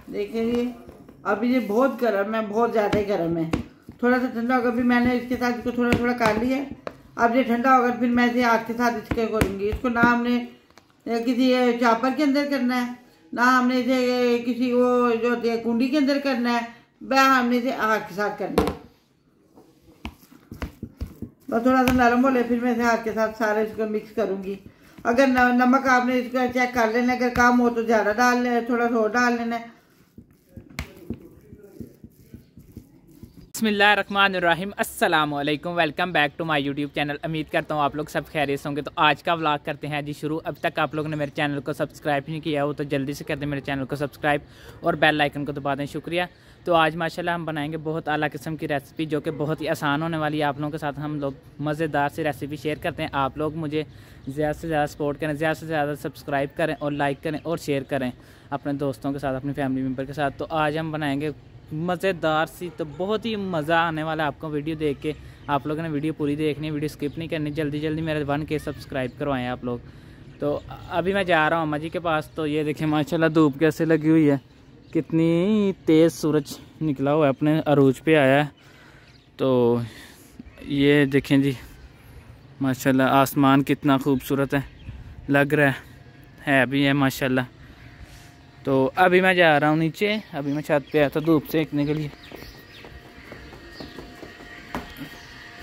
देखिए जी, अभी ये बहुत गर्म है, बहुत ज़्यादा ही गर्म है। थोड़ा सा ठंडा होगा, फिर मैंने इसके साथ इसको थोड़ा थोड़ा काट लिया है। अब ये ठंडा होगा, फिर मैं इसे हाथ के साथ इसके करूँगी। इसको ना हमने किसी चापर के अंदर करना है, ना हमने इसे किसी वो जो होती है कुंडी के अंदर करना है, वह हमने इसे हाथ के साथ करना है। बस थोड़ा सा नरम हो ले, फिर मैं इसे हाथ के साथ सारे इसको मिक्स करूँगी। अगर नमक आपने इसको चेक कर लेना, अगर कम हो तो ज़्यादा डाल लेना, थोड़ा सा और डाल लेना है। बिस्मिल्लाहिर्रहमानिर्रहीम, अस्सलाम वालेकुम। Welcome back to my YouTube channel. उम्मीद करता हूँ आप लोग सब खैरियत से होंगे। तो आज का व्लॉग करते हैं जी शुरू। अब तक आप लोगों ने मेरे चैनल को सब्सक्राइब नहीं किया हो तो जल्दी से कर दें मेरे चैनल को सब्सक्राइब और बेल आइकन को दबा दें। शुक्रिया। तो आज माशाल्लाह हम बनाएंगे बहुत आला किस्म की रेसिपी जो कि बहुत ही आसान होने वाली है। आप लोगों के साथ हम लोग मज़ेदार सी रेसिपी शेयर करते हैं। आप लोग मुझे ज़्यादा से ज़्यादा सपोर्ट करें, ज़्यादा से ज़्यादा सब्सक्राइब करें और लाइक करें और शेयर करें अपने दोस्तों के साथ, अपनी फैमिली मेम्बर के साथ। तो आज हम बनाएंगे मज़ेदार सी, तो बहुत ही मज़ा आने वाला है आपको वीडियो देख के। आप लोगों ने वीडियो पूरी देखनी है, वीडियो स्किप नहीं करनी। जल्दी जल्दी मेरे 1K सब्सक्राइब करवाएं आप लोग। तो अभी मैं जा रहा हूँ अम्मा जी के पास। तो ये देखें माशाल्लाह धूप कैसे लगी हुई है, कितनी तेज़ सूरज निकला हुआ है, अपने अरूज पे आया है। तो ये देखें जी माशाल्लाह आसमान कितना खूबसूरत है लग रहा है भी है माशाल्लाह। तो अभी मैं जा रहा हूँ नीचे, अभी मैं छत पे आया था धूप सेकने के लिए।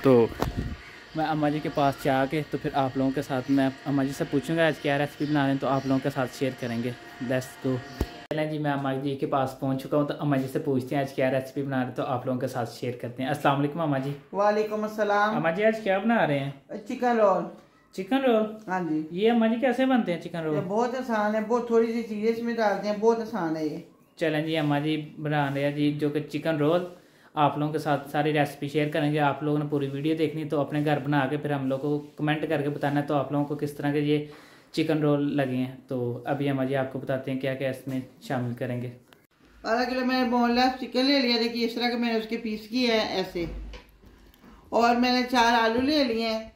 तो मैं अम्मा जी के पास जाके तो फिर आप लोगों के साथ मैं अम्मा जी से पूछूंगा आज क्या रेसिपी बना रहे हैं, तो आप लोगों के साथ शेयर करेंगे। Let's go. चलें जी, मैं अम्मा जी के पास पहुँच चुका हूँ। तो अम्मा जी से पूछते हैं आज क्या रेसिपी बना रहे हैं, तो आप लोगों के साथ शेयर करते हैं। अस्सलाम वालेकुम अम्मा जी। वालेकुम अस्सलाम। अम्मा जी आज क्या बना रहे हैं? Chicken roll. Chicken roll? हाँ जी। ये अम्मा जी कैसे बनते हैं चिकन ये रोल? बहुत आसान है, बहुत थोड़ी सी चीज़ें इसमें डालते हैं, बहुत आसान है ये। चलें जी, अम्मा जी बना रहे हैं जी जो कि चिकन रोल। आप लोगों के साथ सारी रेसिपी शेयर करेंगे। आप लोगों ने पूरी वीडियो देखनी तो अपने घर बना के फिर हम लोग को कमेंट करके बताना है तो आप लोगों को किस तरह के ये चिकन रोल लगे हैं। तो अभी अम्मा जी आपको बताते हैं क्या क्या इसमें शामिल करेंगे। 12 किलो मैंने बोनलेस चिकन ले लिया। देखिए इस तरह के मैंने उसके पीस किए हैं ऐसे। और मैंने 4 आलू ले लिए हैं।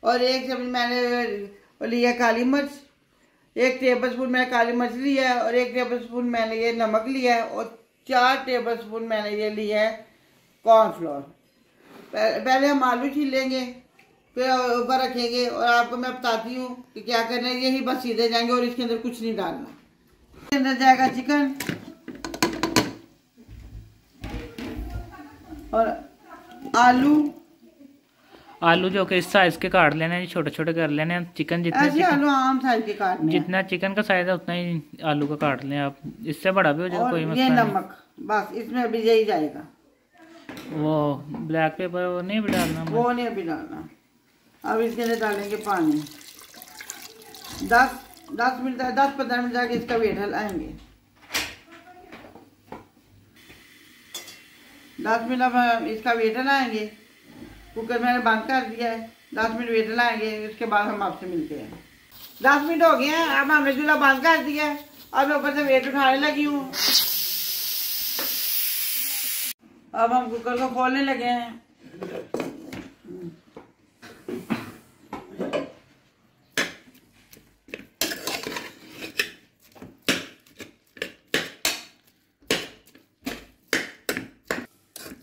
और एक चम्मच मैंने लिया काली मिर्च, 1 टेबल स्पून मैंने काली मिर्च लिया है, और 1 टेबल स्पून मैंने ये नमक लिया है, और 4 टेबल स्पून मैंने ये लिया है कॉर्नफ्लोर। पहले हम आलू छीलेंगे, फिर ऊपर रखेंगे, और आपको मैं बताती हूँ कि क्या करना है। यही बस सीधे जाएंगे और इसके अंदर कुछ नहीं डालना। इसके अंदर जाएगा चिकन और आलू जो कि इस साइज के काट लेने हैं, छोटे छोटे कर लेने हैं। चिकन जितने आलू आम साइज के काटने हैं। जितना चिकन का साइज है उतना ही आलू का काट लें आप। इससे बड़ा भी हो जाए कोई मसला ये नहीं। नमक बस इसमें अभी यही जाएगा। वो ब्लैक पेपर वो नहीं भी डालना, वो नहीं अभी डालना। अब इसके अंदर डालेंगे पानी। 10 मिनट 10-15 मिनट तक इसका वेट हलाएंगे। 10 मिनट अब इसका वेट हलाएंगे। कुकर मैंने बंद कर दिया है। 10 मिनट वेट हलाएंगे, उसके बाद हम आपसे मिलते हैं। 10 मिनट हो गए हैं। अब हमने चूल्हा बंद कर दिया है। अब मैं ऊपर से वेट उठाने लगी हूँ। अब हम कुकर को खोलने लगे हैं।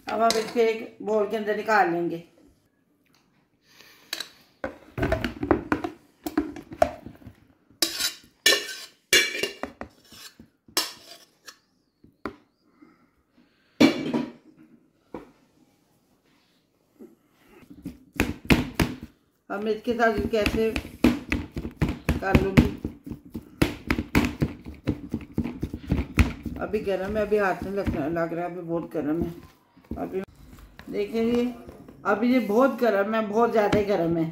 अब हम इसके एक बोल के अंदर निकाल लेंगे। अब मैं इसके साथ कैसे कर लूँगी। अभी गर्म है, अभी हाथ में लग रहा है, अभी बहुत गर्म है। अभी देखिए जी, अभी ये बहुत गर्म है, बहुत ज़्यादा ही गर्म है।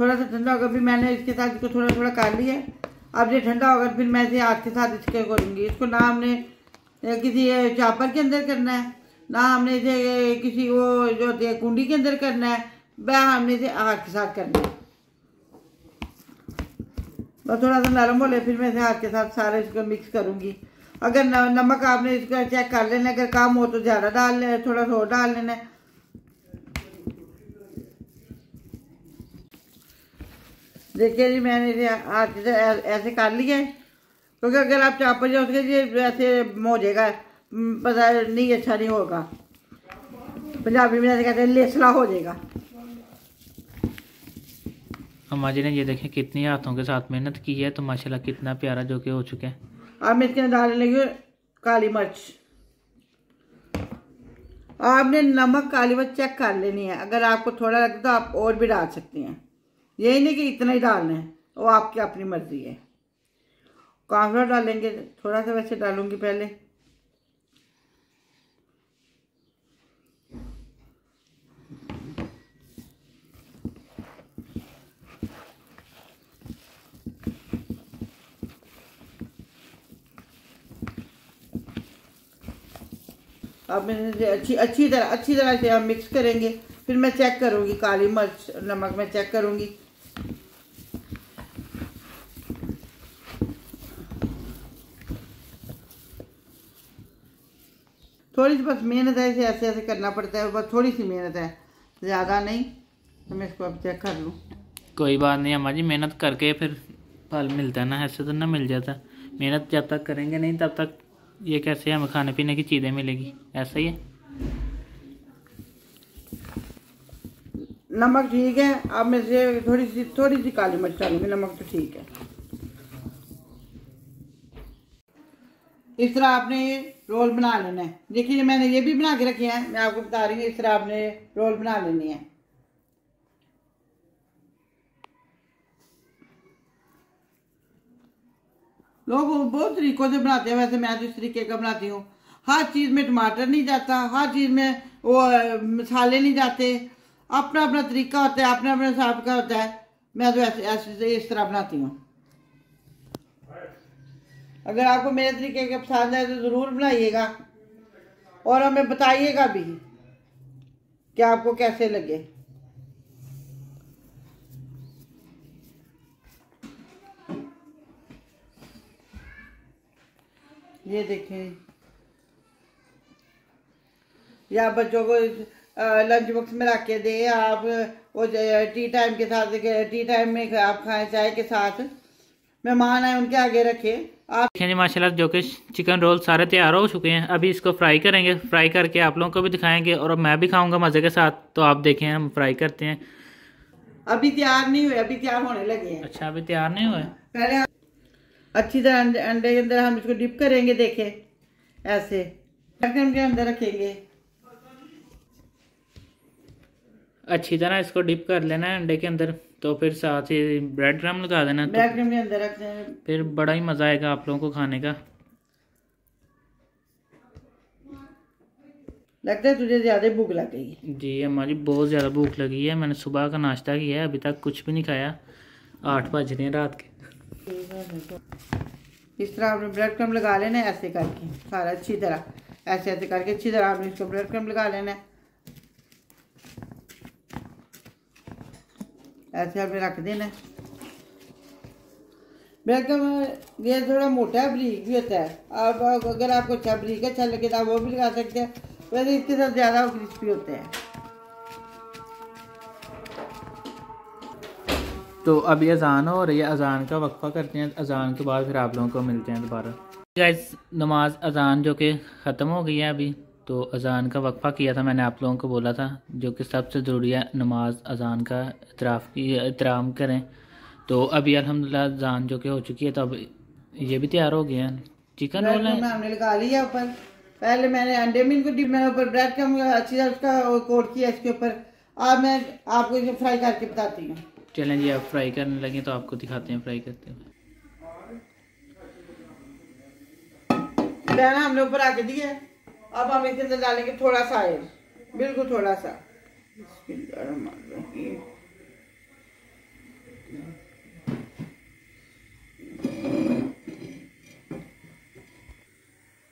थोड़ा सा ठंडा होगा, फिर मैंने इसके साथ इसको थोड़ा थोड़ा काट लिया है। अब ये ठंडा होगा, फिर मैं इसे हाथ के साथ इसके करूँगी। इसको ना हमने किसी चापर के अंदर करना है, ना हमने इसे किसी वो जो होती है कुंडी के अंदर करना है, वह हमने इसे हाथ के साथ करना है। बस थोड़ा सा नरम हो ले, फिर मैं इसे हाथ के साथ सारे इसको मिक्स करूँगी। अगर नमक आपने इसका चेक कर लेना, अगर कम हो तो ज़्यादा डाल लेना, थोड़ा सा और डाल लेना। देखिए जी, मैंने इसे हाथ से ऐसे कर लिया है। क्योंकि अगर आप चापर जो उसके ये वैसे हो जाएगा, पता नहीं, अच्छा नहीं होगा। पंजाबी में ऐसे कहते हैं लेसला हो जाएगा। अम्मा जी ने ये देखें कितनी हाथों के साथ मेहनत की है, तो माशाल्लाह कितना प्यारा जो कि हो चुका है। अब मैं इसके अंदर डालने लगी काली मिर्च। आपने नमक काली मिर्च चेक कर लेनी है, अगर आपको थोड़ा लगे तो आप और भी डाल सकती हैं। यही नहीं कि इतना ही डालना है, वो आपकी अपनी मर्जी है। कॉर्नफ्लोर डालेंगे, थोड़ा सा वैसे डालूंगी पहले। अब मैंने अच्छी तरह से हम मिक्स करेंगे। फिर मैं चेक करूंगी काली मिर्च नमक मैं चेक करूंगी। थोड़ी सी बस मेहनत है, इसे ऐसे ऐसे करना पड़ता है, बस थोड़ी सी मेहनत है, ज़्यादा नहीं। तो मैं इसको अब चेक कर लूँ। कोई बात नहीं अम्मा जी, मेहनत करके फिर फल मिलता है ना, ऐसे तो ना मिल जाता। मेहनत जब तक करेंगे नहीं तब तक ये कैसे हमें खाने पीने की चीज़ें मिलेगी, ऐसा ही है। नमक ठीक है। अब मैं से थोड़ी सी काली मिर्च डालूंगी, नमक तो ठीक है। इस तरह आपने ये रोल बना लेना है। देखिए मैंने ये भी बना के रखे हैं, मैं आपको बता रही हूँ इस तरह आपने रोल बना लेनी है। लोग बहुत तरीकों से बनाते हैं, वैसे मैं तो इस तरीके का बनाती हूँ। हर चीज़ में टमाटर नहीं जाता, हर चीज़ में वो मसाले नहीं जाते, अपना अपना तरीका होता है, अपना अपना हिसाब का होता है। मैं तो ऐसे इस तरह बनाती हूँ। अगर आपको मेरे तरीके के पसंद है तो ज़रूर बनाइएगा और हमें बताइएगा भी कि आपको कैसे लगे। ये देखें, या बच्चों को लंच बॉक्स में रख के दे आप, वो टी टाइम के साथ, टी टाइम में आप खाएं चाय के साथ, मेहमान आए उनके आगे रखे आप। देखिए जी माशाल्लाह जो कि चिकन रोल सारे तैयार हो चुके हैं। अभी इसको फ्राई करेंगे, फ्राई करके आप लोगों को भी दिखाएंगे और मैं भी खाऊंगा मज़े के साथ। तो आप देखें हम फ्राई करते हैं। अभी तैयार नहीं हुए, अभी तैयार होने लगे हैं। अच्छा अभी तैयार नहीं हुए। पहले अच्छी तरह अंडे के अंदर हम इसको डिप करेंगे। देखें ऐसे ढक्कन के अंदर रखेंगे, अच्छी तरह इसको डिप कर लेना है अंडे के अंदर। तो फिर साथ ही ब्रेड क्रम लगा देना, ब्रेड क्रम के अंदर रखते हैं। फिर बड़ा ही मज़ा आएगा आप लोगों को खाने का। लगता है तुझे ज़्यादा भूख लग गई है। जी अम्मा जी बहुत ज़्यादा भूख लगी है। मैंने सुबह का नाश्ता किया है, अभी तक कुछ भी नहीं खाया। 8 बज रहे हैं रात के। इस तरह आपने ब्रेड क्रम लगा लेना है, ऐसे करके सारा अच्छी तरह, ऐसे ऐसे करके अच्छी तरह आपने इसको ब्रेड क्रम लगा लेना है। ऐसे आपने रख देना है। ब्रेड क्रम ये थोड़ा मोटा बारीक भी होता है। आप अगर आपको अच्छा बारीक अच्छा लगे तो आप वो भी लगा सकते हैं, वैसे इसके साथ ज़्यादा वो क्रिस्पी होते हैं। तो अभी अजान हो रही है, अजान का वक्फा करते हैं। अजान के बाद फिर आप लोगों को मिलते हैं दोबारा। गाइस नमाज अजान जो कि ख़त्म हो गई है अभी, तो अजान का वक्फा किया था मैंने, आप लोगों को बोला था जो कि सबसे ज़रूरी है नमाज अजान का एहतराम करें। तो अभी अल्हम्दुलिल्लाह अजान जो कि हो चुकी है, तो अब ये भी तैयार हो गया है। चिकन रोल है हमने लगा लिया ऊपर। पहले मैंने अंडे में इनको डिप, मैंने ऊपर ब्रेड क्रम अच्छी तरह उसका कोट किया इसके ऊपर। अब मैं आपको इसे फ्राई करके बताती हूँ। चलें जी आप फ्राई करने लगे तो आपको दिखाते हैं फ्राई करते हुए। दाना हमने ऊपर आके दिया है। अब हम इसके अंदर डालेंगे थोड़ा सा ऑयल, बिल्कुल थोड़ा सा।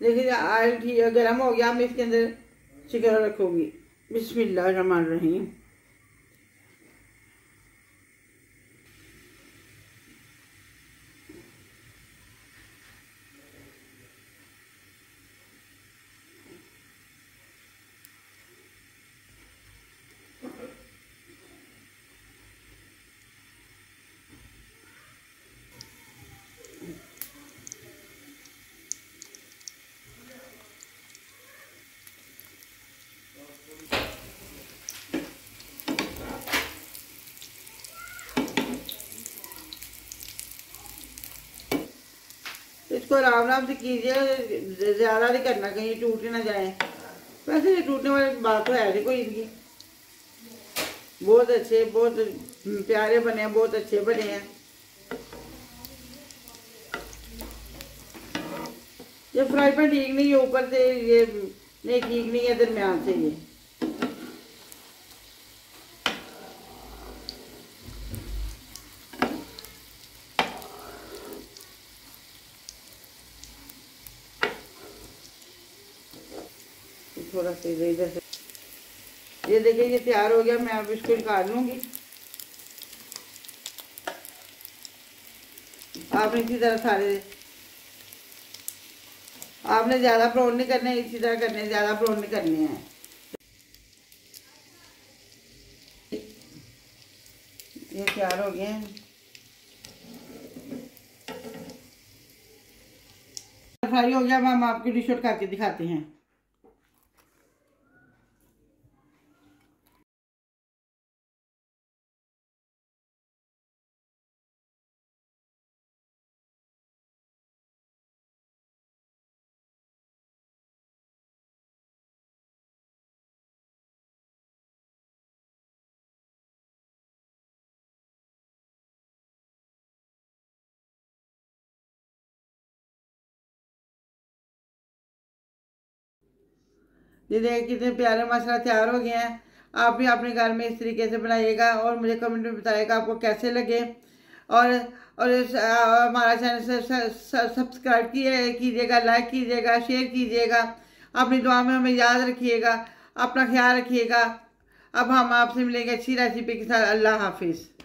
देखिए ऑयल ठीक गर्म हो गया। मैं इसके अंदर चिकन रखूंगी। बिस्मिल्लाहिर्रहमानिर्रहीम। इसको आराम आराम से कीजिए, ज़्यादा नहीं करना कहीं टूट ना जाए। वैसे ये टूटने वाली बात तो है नहीं कोई इनकी। बहुत अच्छे, बहुत प्यारे बने हैं, बहुत अच्छे बने हैं। ये फ्राई पैन ठीक नहीं है, ऊपर से ये नहीं ठीक नहीं है, दरमियान से ये। थोड़ा सा इधर से ये देखिए, ये तैयार हो गया। मैं अब इसको निकाल लूंगी। आपने इसी तरह सारे, आपने ज़्यादा ब्राउन नहीं करने, इसी तरह करने, ज़्यादा ब्राउन नहीं करने हैं। ये तैयार हो गए हैं। फ्राई हो गया। अब हम आपको डिश आउट करके दिखाते हैं। ये देखिए कितने प्यारे मसाला तैयार हो गए हैं। आप भी अपने घर में इस तरीके से बनाइएगा और मुझे कमेंट में बताइएगा आपको कैसे लगे। और हमारा चैनल सब्सक्राइब कीजिएगा, लाइक कीजिएगा, शेयर कीजिएगा। अपनी दुआ में हमें याद रखिएगा। अपना ख्याल रखिएगा। अब हम आपसे मिलेंगे अच्छी रेसिपी के साथ। अल्लाह हाफिज़।